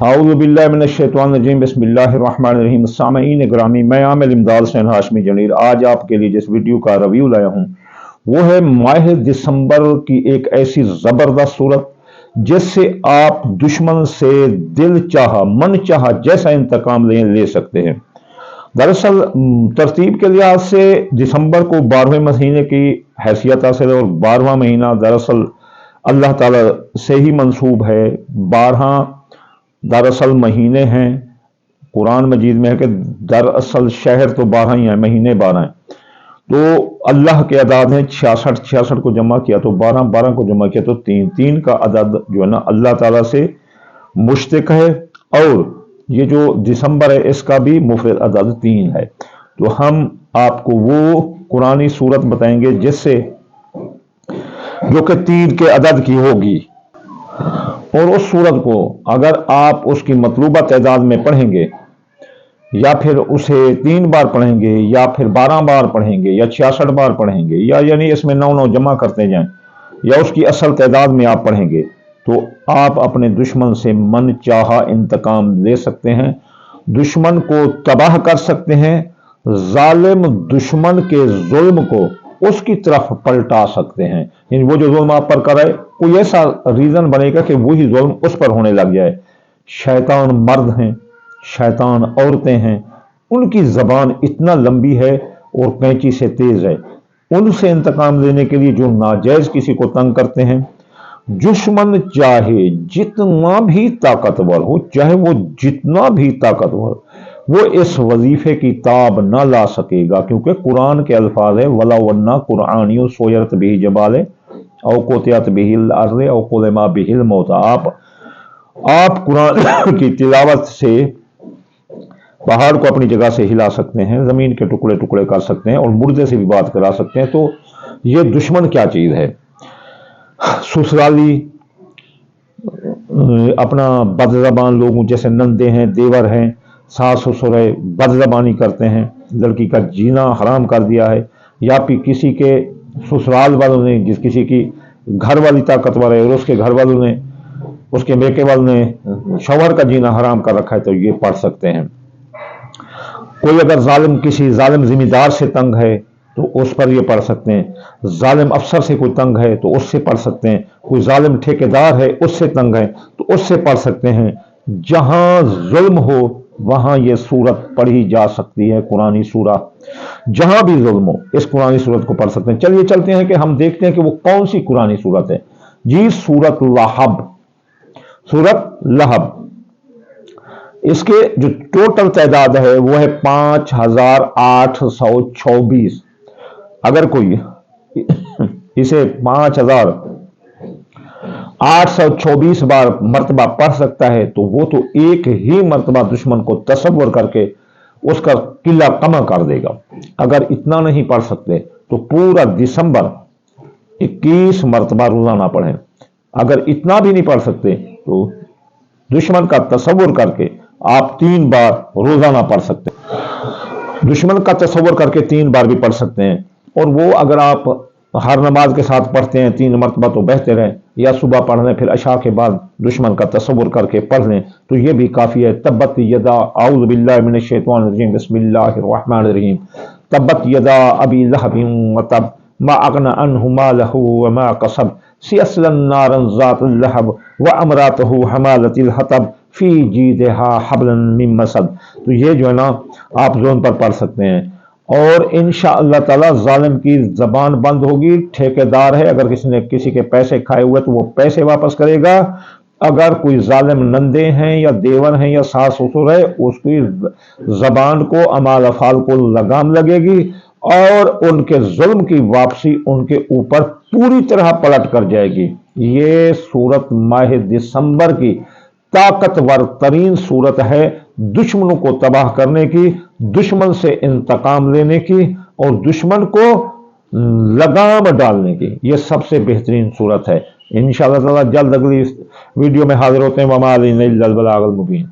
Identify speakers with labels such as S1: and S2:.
S1: आऊज़ु बिल्लाहि मिनश्शैतानिर्रजीम बिस्मिल्लाहिर्रहमानिर्रहीम। सामईन ग्रामी, मैं आमिर इमदाद हुसैन हाशमी जनीर आज आपके लिए जिस वीडियो का रिव्यू लाया हूँ वो है माह दिसंबर की एक ऐसी ज़बरदस्त सूरत जिससे आप दुश्मन से दिल चाहा मन चाहा जैसा इंतकाम ले सकते हैं। दरअसल तरतीब के लिहाज से दिसंबर को 12वें महीने की हैसियत हासिल है और 12वां महीना दरअसल अल्लाह ताला से ही मंसूब है। 12 दरअसल महीने हैं। कुरान मजीद में है कि दरअसल शहर तो 12 ही हैं, महीने 12 हैं। तो अल्लाह के अदाद हैं 66 को जमा किया तो 12 को जमा किया तो 3 का अदद जो है ना अल्लाह ताला से मुश्तक है। और ये जो दिसंबर है इसका भी मुफरद अदद 3 है। तो हम आपको वो कुरानी सूरत बताएंगे जिससे जो कि 3 के अदद की होगी, और उस सूरत को अगर आप उसकी मतलूबा तादाद में पढ़ेंगे या फिर उसे 3 बार पढ़ेंगे या फिर 12 बार पढ़ेंगे या 66 बार पढ़ेंगे या यानी इसमें 9 जमा करते जाएं या उसकी असल तादाद में आप पढ़ेंगे तो आप अपने दुश्मन से मन चाहा इंतकाम ले सकते हैं, दुश्मन को तबाह कर सकते हैं, जालिम दुश्मन के जुल्म को उसकी तरफ पलटा सकते हैं। यानी वो जो जुल्म आप पर करे कोई ऐसा रीजन बनेगा कि वही जुल्म उस पर होने लग जाए। शैतान मर्द हैं, शैतान औरतें हैं, उनकी जबान इतना लंबी है और कैंची से तेज है। उनसे इंतकाम लेने के लिए जो नाजायज किसी को तंग करते हैं, दुश्मन चाहे जितना भी ताकतवर हो, चाहे वो जितना भी ताकतवर, वो इस वजीफे की ताब ना ला सकेगा, क्योंकि कुरान के अल्फाज है वला वन्ना कुरानियों सोयरत बिही जबाले औ कोतियत बिहिल अर्ज़ औ कुलमा बिहिल मौत। आप कुरान की तिलावत से पहाड़ को अपनी जगह से हिला सकते हैं, जमीन के टुकड़े टुकड़े कर सकते हैं और मुर्दे से भी बात करा सकते हैं। तो ये दुश्मन क्या चीज है? ससुराली अपना बदजबान लोगों जैसे नंदे हैं, देवर हैं, सास ससुर है, बदजबानी करते हैं, लड़की का जीना हराम कर दिया है, या फिर किसी के ससुराल वालों ने जिस किसी की घर वाली ताकतवर है और उसके घर वालों ने उसके मेके वालों ने शौहर का जीना हराम कर रखा है, तो ये पढ़ सकते हैं। कोई अगर जालिम किसी जालिम जिम्मेदार से तंग है तो उस पर ये पढ़ सकते हैं। जालिम अफसर से कोई तंग है तो उससे पढ़ सकते हैं। कोई जालिम ठेकेदार है उससे तंग है तो उससे पढ़ सकते हैं। जहां जुल्म हो वहां ये सूरत पढ़ी जा सकती है, कुरानी सूरा। जहां भी जुल्म हो इस कुरानी सूरत को पढ़ सकते हैं। चलिए चलते हैं कि हम देखते हैं कि वो कौन सी कुरानी सूरत है। जी, सूरत लहब। सूरत लहब, इसके जो टोटल तादाद है वो है 5824। अगर कोई इसे 5824 बार मर्तबा पढ़ सकता है तो वो तो एक ही मर्तबा दुश्मन को तसव्वुर करके उसका किला कमा कर देगा। अगर इतना नहीं पढ़ सकते तो पूरा दिसंबर 21 मर्तबा रोजाना पढ़ें। अगर इतना भी नहीं पढ़ सकते तो दुश्मन का तसव्वुर करके आप 3 बार रोजाना पढ़ सकते हैं। दुश्मन का तसव्वुर करके 3 बार भी पढ़ सकते हैं, और वो अगर आप हर नमाज के साथ पढ़ते हैं 3 मरतबा तो बेहतर है, या सुबह पढ़ लें फिर अशा के बाद दुश्मन का तसव्वुर करके पढ़ लें तो ये भी काफ़ी है। तब्बत यदा आऊज़ु बिल्लाहि मिनश शैतानिर्रजीम बिस्मिल्लाहिर्रहमानिर्रहीम तब्बत यदा अबी लहबिन व तब मा अगना अन्हु मालहु व मा कसब सियस्लन नारन ज़ातल लहब व अमरातहु हमालतिल हतब फी जीदहा हबलन मिन मसद। तो ये जो है ना आप जोन पर पढ़ सकते हैं, और इंशाअल्लाह ताला जालिम की जबान बंद होगी। ठेकेदार है, अगर किसी ने किसी के पैसे खाए हुए तो वो पैसे वापस करेगा। अगर कोई जालिम नंदे हैं या देवर हैं या सास ससुर है, उसकी जबान को अमाल अफाल को लगाम लगेगी और उनके जुल्म की वापसी उनके ऊपर पूरी तरह पलट कर जाएगी। ये सूरत माह दिसंबर की ताकतवर तरीन सूरत है, दुश्मनों को तबाह करने की, दुश्मन से इंतकाम लेने की और दुश्मन को लगाम डालने की। यह सबसे बेहतरीन सूरत है। इंशाअल्लाह ताला जल्द अगली वीडियो में हाजिर होते हैं। वमा अलैना इल्लल बलागुल मुबीन।